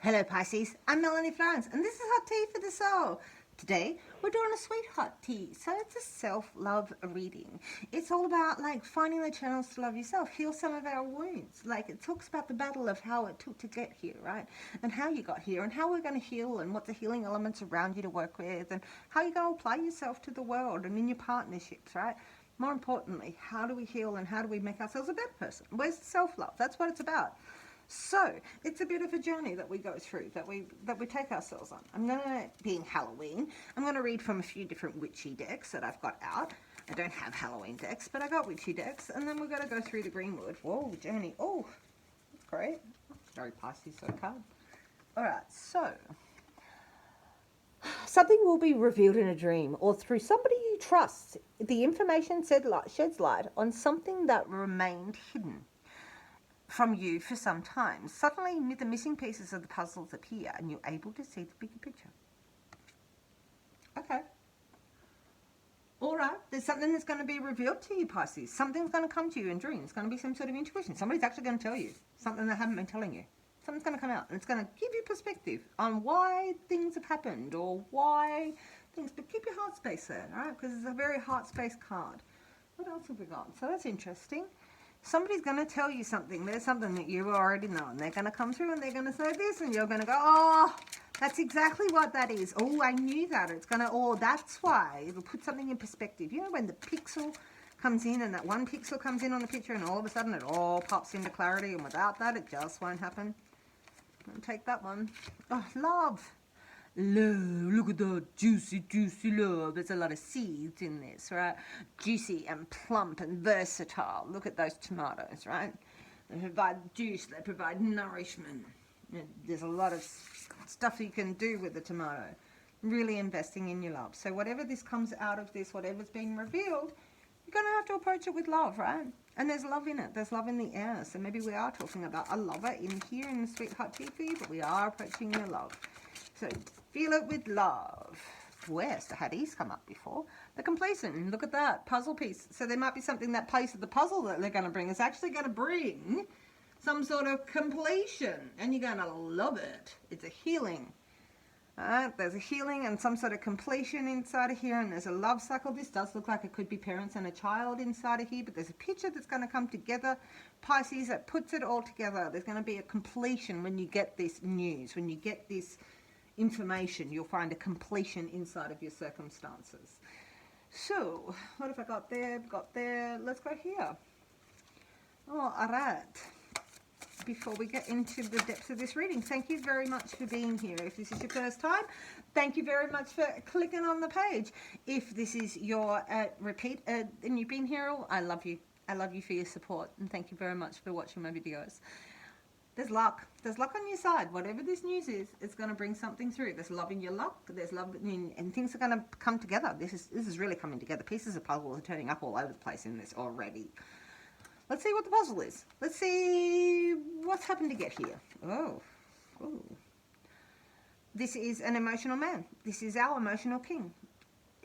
Hello Pisces, I'm Melanie Florence and this is Hot Tea for the Soul. Today we're doing a sweet hot tea, so it's a self-love reading. It's all about finding the channels to love yourself, heal some of our wounds. It talks about the battle of how it took to get here, right? And how you got here and how we're going to heal and what the healing elements around you to work with and how you're going to apply yourself to the world and in your partnerships, right? More importantly, how do we heal and how do we make ourselves a better person? Where's the self-love? That's what it's about. So it's a bit of a journey that we go through, that we take ourselves on. I'm gonna, being Halloween, I'm gonna read from a few different witchy decks that I've got out. I don't have Halloween decks, but I got witchy decks, and then we're gonna go through the Greenwood. Whoa, journey! Oh, that's great. Very Pisces so card. All right, so something will be revealed in a dream or through somebody you trust. The information sheds light on something that remained hidden from you for some time. Suddenly, the missing pieces of the puzzles appear and you're able to see the bigger picture. Okay. All right. There's something that's going to be revealed to you, Pisces. Something's going to come to you in dreams. It's going to be some sort of intuition. Somebody's actually going to tell you something they haven't been telling you. Something's going to come out and it's going to give you perspective on why things have happened or why things, but keep your heart space there, all right? Because it's a very heart space card. What else have we got? So that's interesting. Somebody's going to tell you something. There's something that you already know. And they're going to come through and they're going to say this. And you're going to go, oh, that's exactly what that is. Oh, I knew that. It's going to, oh, that's why. It'll put something in perspective. You know when the pixel comes in and that one pixel comes in on the picture and all of a sudden it all pops into clarity. And without that, it just won't happen. I'll take that one. Oh, love. Love, look at that juicy, juicy love. There's a lot of seeds in this, right? Juicy and plump and versatile. Look at those tomatoes, right? They provide juice, they provide nourishment. There's a lot of stuff you can do with the tomato. Really investing in your love. So whatever this comes out of this, whatever's being revealed, you're going to have to approach it with love, right? And there's love in it. There's love in the air. So maybe we are talking about a lover in here in the sweet hot tea for you, but we are approaching your love. So feel it with love. West, I had these come up before. The complacent, look at that, puzzle piece. So there might be something, that piece of the puzzle that they're going to bring is actually going to bring some sort of completion. And you're going to love it. It's a healing. There's a healing and some sort of completion inside of here. And there's a love cycle. This does look like it could be parents and a child inside of here. But there's a picture that's going to come together. Pisces, that puts it all together. There's going to be a completion when you get this news. When you get this information, you'll find a completion inside of your circumstances. So what have I got there? Let's go here. Oh, all right. Before we get into the depths of this reading, thank you very much for being here. If this is your first time, thank you very much for clicking on the page. If this is your repeat and you've been here, I love you. I love you for your support, and thank you very much for watching my videos. There's luck. There's luck on your side. Whatever this news is, it's going to bring something through. There's love in your luck. There's love in, and things are going to come together. This is really coming together. Pieces of puzzle are turning up all over the place in this already. Let's see what the puzzle is. Let's see what's happened to get here. Oh. This is an emotional man. This is our emotional king.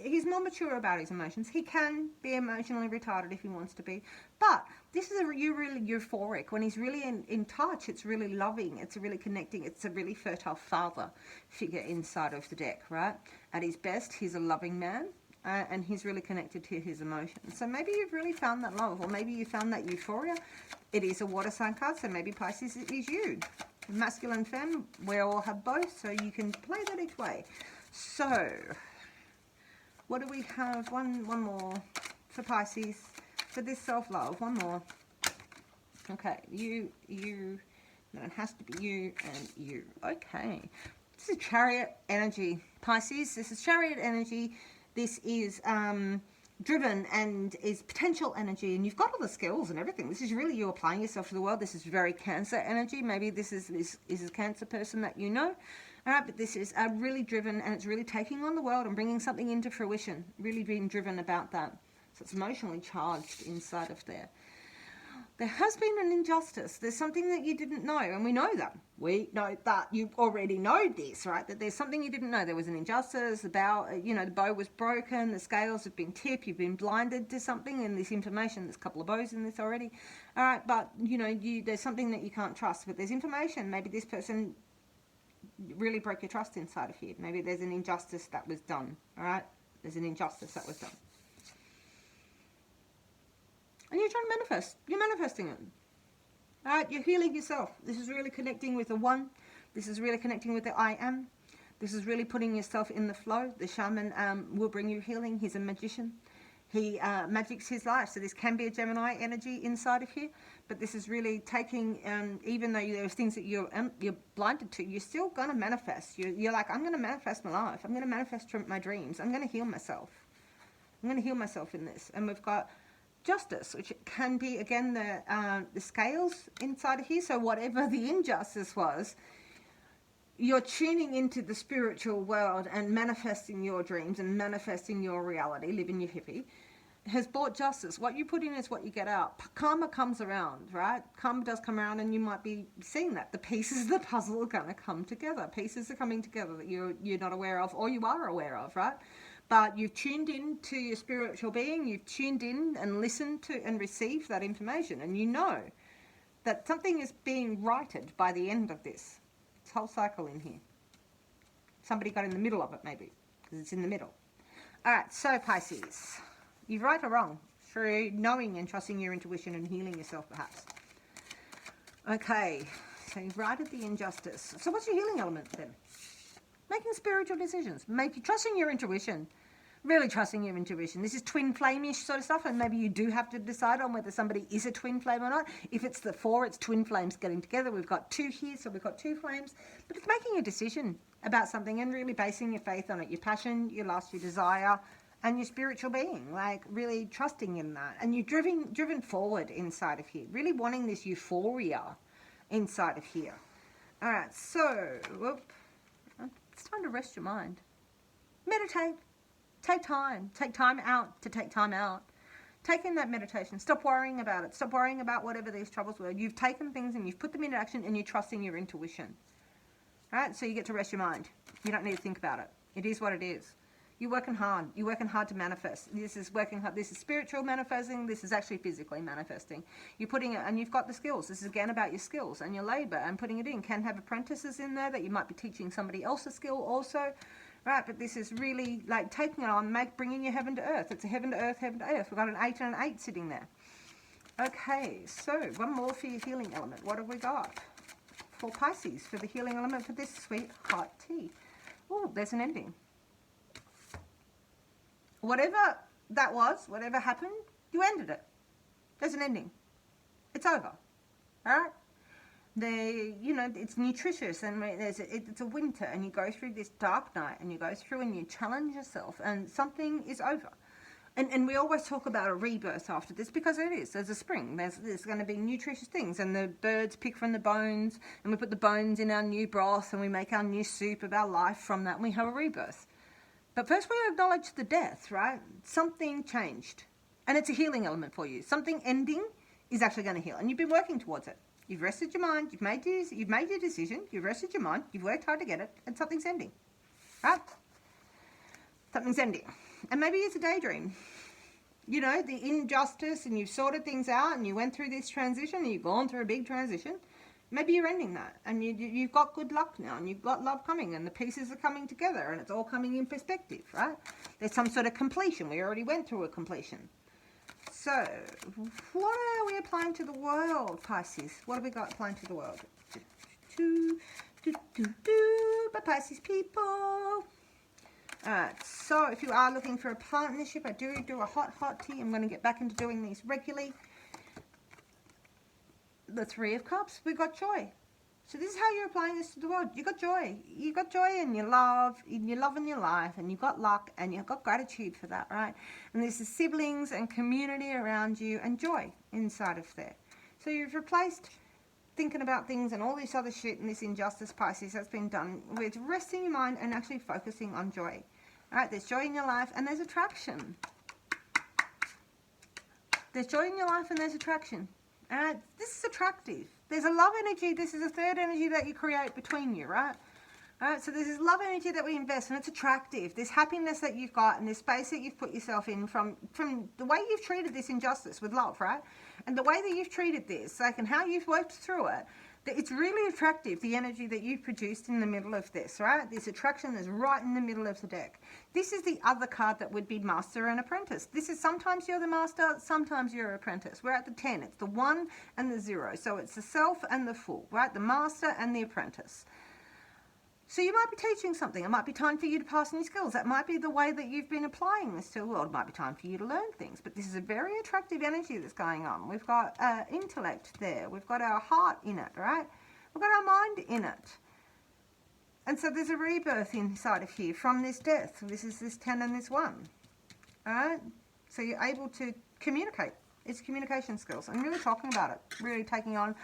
He's more mature about his emotions. He can be emotionally retarded if he wants to be. But this is really euphoric. When he's really in touch, it's really loving. It's really connecting. It's a really fertile father figure inside of the deck, right? At his best, he's a loving man. And he's really connected to his emotions. So maybe you've really found that love. Or maybe you found that euphoria. It is a water sign card. So maybe Pisces is you. Masculine, femme, we all have both. So you can play that each way. So what do we have? One more for Pisces, for this self-love. One more. Okay, you, no, it has to be you and you. Okay, this is Chariot energy, Pisces. This is Chariot energy. This is driven and is potential energy, and you've got all the skills and everything. This is really you applying yourself to the world. This is very Cancer energy. Maybe this is a Cancer person that you know. All right, but this is really driven, and it's really taking on the world and bringing something into fruition, really being driven about that. So it's emotionally charged inside of there. There has been an injustice. There's something that you didn't know, and we know that. We know that you already know this, right? That there's something you didn't know. There was an injustice, the bow was broken, the scales have been tipped, you've been blinded to something in this information. There's a couple of bows in this already. All right, but, there's something that you can't trust, but there's information. Maybe this person really broke your trust inside of here. Maybe there's an injustice that was done, all right? There's an injustice that was done. And you're trying to manifest. You're manifesting it. All right, you're healing yourself. This is really connecting with the one. This is really connecting with the I am. This is really putting yourself in the flow. The shaman will bring you healing. He's a magician. He magics his life. So this can be a Gemini energy inside of here. But this is really taking, even though there's things that you're blinded to, you're still going to manifest. You're like, I'm going to manifest my life. I'm going to manifest my dreams. I'm going to heal myself. I'm going to heal myself in this. And we've got justice, which can be, again, the scales inside of here. So whatever the injustice was, you're tuning into the spiritual world and manifesting your dreams and manifesting your reality, living your hippie, has brought justice. What you put in is what you get out. Karma comes around, right? Karma does come around, and you might be seeing that. The pieces of the puzzle are going to come together. Pieces are coming together that you're not aware of, or you are aware of, right? But you've tuned in to your spiritual being. You've tuned in and listened to and received that information. And you know that something is being righted by the end of this. Whole cycle in here. Somebody got in the middle of it, maybe, because it's in the middle. All right, so Pisces, you're right or wrong through knowing and trusting your intuition and healing yourself, perhaps. Okay, so you've righted the injustice. So what's your healing element then? Making spiritual decisions, trusting your intuition. Really trusting your intuition. This is twin flame-ish sort of stuff, and maybe you do have to decide on whether somebody is a twin flame or not. If it's the 4, it's twin flames getting together. We've got 2 here, so we've got 2 flames. But it's making a decision about something and really basing your faith on it. Your passion, your lust, your desire, and your spiritual being. Like, really trusting in that. And you're driven forward inside of here. Really wanting this euphoria inside of here. All right, so, it's time to rest your mind. Meditate. Take time out to take time out. Take in that meditation. Stop worrying about it. Stop worrying about whatever these troubles were. You've taken things and you've put them into action, and you're trusting your intuition. All right? So you get to rest your mind. You don't need to think about it. It is what it is. You're working hard. You're working hard to manifest. This is working hard. This is spiritual manifesting. This is actually physically manifesting. You're putting it, and you've got the skills. This is again about your skills and your labor and putting it in. Can have apprentices in there that you might be teaching somebody else a skill also. Right, but this is really like taking it on, bringing your heaven to earth. It's a heaven to earth, heaven to earth. We've got an 8 and an 8 sitting there. Okay, so one more for your healing element. What have we got for Pisces for the healing element for this sweet hot tea? Oh, there's an ending. Whatever that was, whatever happened, you ended it. There's an ending. It's over. All right? It's nutritious, and it's a winter, and you go through this dark night, and you go through and you challenge yourself, and something is over. And we always talk about a rebirth after this, because it is. There's a spring. There's going to be nutritious things, and the birds pick from the bones, and we put the bones in our new broth, and we make our new soup of our life from that, and we have a rebirth. But first we acknowledge the death, right? Something changed, and it's a healing element for you. Something ending is actually going to heal, and you've been working towards it. You've rested your mind, you've made your decision, you've rested your mind, you've worked hard to get it, and something's ending. Right? Something's ending. And maybe it's a daydream. You know, the injustice, and you've sorted things out, and you went through this transition, and you've gone through a big transition. Maybe you're ending that, and you've got good luck now, and you've got love coming, and the pieces are coming together, and it's all coming in perspective, right? There's some sort of completion. We already went through a completion. So, what are we applying to the world, Pisces? What have we got applying to the world? But Pisces people. Alright, so if you are looking for a partnership, I do a hot tea. I'm going to get back into doing these regularly. The 3 of Cups, we got joy. So this is how you're applying this to the world. You got joy. You got joy in your love in your life, and you've got luck, and you've got gratitude for that, right? And there's the siblings and community around you, and joy inside of there. So you've replaced thinking about things and all this other shit and this injustice, Pisces, that's been done with resting your mind and actually focusing on joy. All right, there's joy in your life, and there's attraction. There's joy in your life, and there's attraction. All right, this is attractive. There's a love energy. This is a third energy that you create between you, right? All right, so this is love energy that we invest, and it's attractive. This happiness that you've got, and this space that you've put yourself in from the way you've treated this injustice with love, right? And the way that you've treated this, like, and how you've worked through it, It's really attractive, the energy that you've produced in the middle of this, right? This attraction is right in the middle of the deck. This is the other card that would be Master and Apprentice. This is sometimes you're the Master, sometimes you're Apprentice. We're at the 10. It's the 1 and the 0. So it's the Self and the Fool, right? The Master and the Apprentice. So you might be teaching something. It might be time for you to pass new skills. That might be the way that you've been applying this to the world. It might be time for you to learn things. But this is a very attractive energy that's going on. We've got intellect there. We've got our heart in it, right? We've got our mind in it. And so there's a rebirth inside of here from this death. This is this 10 and this 1. All right? So you're able to communicate. It's communication skills. I'm really talking about it. Really taking on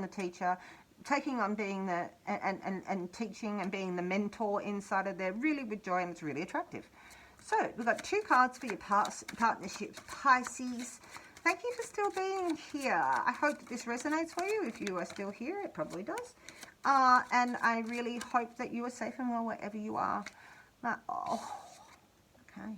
the teacher, taking on being the and teaching and being the mentor inside of there, really with joy, and it's really attractive. So we've got 2 cards for your partnerships, Pisces. Thank you for still being here. I hope that this resonates for you. If you are still here, it probably does. And I really hope that you are safe and well wherever you are. Okay.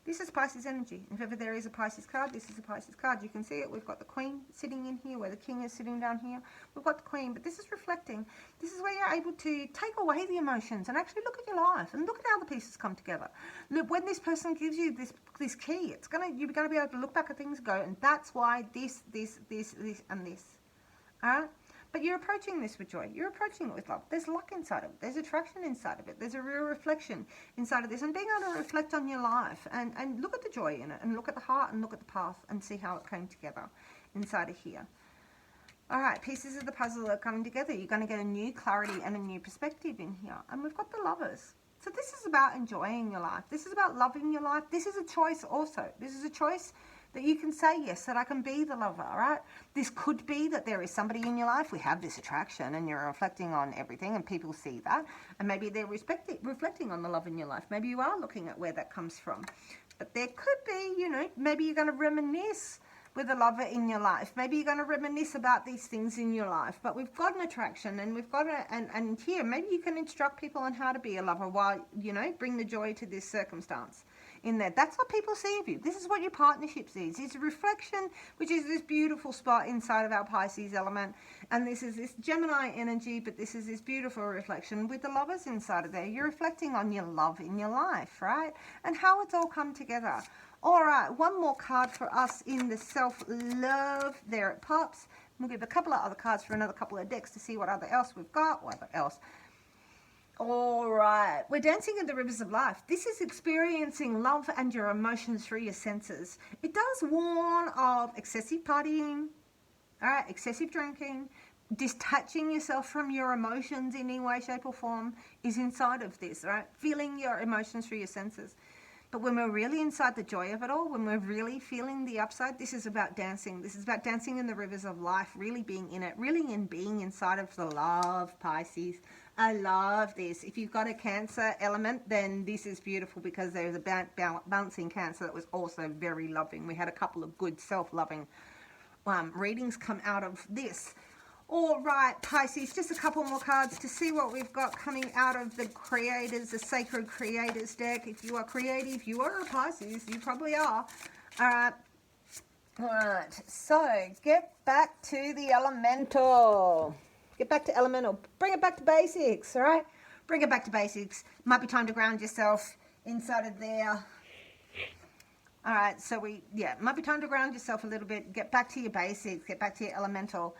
This is Pisces energy. If ever there is a Pisces card, this is a Pisces card. You can see it. We've got the Queen sitting in here, where the King is sitting down here. We've got the Queen, but this is reflecting. This is where you're able to take away the emotions and actually look at your life and look at how the pieces come together. Look, when this person gives you this key, you're gonna be able to look back at things and go, and that's why this, and this. All right? But you're approaching this with joy. You're approaching it with love. There's luck inside of it. There's attraction inside of it. There's a real reflection inside of this. And being able to reflect on your life and look at the joy in it and look at the heart and look at the path and see how it came together inside of here. All right, pieces of the puzzle are coming together. You're going to get a new clarity and a new perspective in here. And we've got the Lovers. So this is about enjoying your life. This is about loving your life. This is a choice also. This is a choice that you can say yes, that I can be the lover, right? This could be that there is somebody in your life. We have this attraction and you're reflecting on everything and people see that. And maybe they're reflecting on the love in your life. Maybe you are looking at where that comes from. But there could be, maybe you're going to reminisce with a lover in your life. Maybe you're going to reminisce about these things in your life. But we've got an attraction and we've got and here, maybe you can instruct people on how to be a lover while, bring the joy to this circumstance. In there. That's what people see of you. This is what your partnership sees. It's a reflection, which is this beautiful spot inside of our Pisces element. And this is this Gemini energy, but this is this beautiful reflection with the Lovers inside of there. You're reflecting on your love in your life, right? And how it's all come together. All right, one more card for us in the self-love. There it pops. We'll give a couple of other cards for another couple of decks to see what other else we've got. What else? All right, we're dancing in the rivers of life. This is experiencing love and your emotions through your senses. It does warn of excessive partying, all right, excessive drinking, detaching yourself from your emotions in any way, shape or form is inside of this, right? Feeling your emotions through your senses. But when we're really inside the joy of it all, when we're really feeling the upside, this is about dancing. This is about dancing in the rivers of life, really being in it, really in being inside of the love, Pisces. I love this. If you've got a Cancer element, then this is beautiful because there's a balancing Cancer that was also very loving. We had a couple of good self-loving readings come out of this. All right, Pisces, just a couple more cards to see what we've got coming out of the Creators, the Sacred Creators deck. If you are creative, you are a Pisces. You probably are. All right. So get back to the elemental. Get back to elemental. Bring it back to basics, all right? Bring it back to basics. Might be time to ground yourself inside of there. All right, so might be time to ground yourself a little bit. Get back to your basics. Get back to your elemental.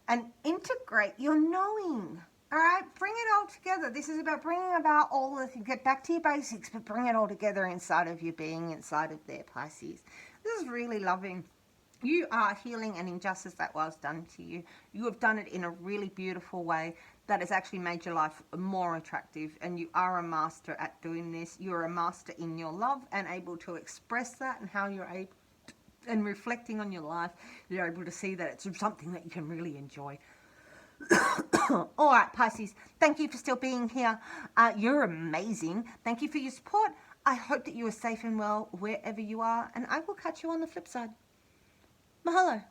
And integrate your knowing. All right, bring it all together. This is about bringing about all the things. Get back to your basics, but bring it all together inside of your being, inside of there, Pisces. This is really loving. You are healing an injustice that was done to you. You have done it in a really beautiful way that has actually made your life more attractive. And you are a master at doing this. You're a master in your love and able to express that and how you're able and reflecting on your life, you're able to see that it's something that you can really enjoy. All right, Pisces, thank you for still being here. You're amazing. Thank you for your support. I hope that you are safe and well wherever you are, and I will catch you on the flip side. Mahalo.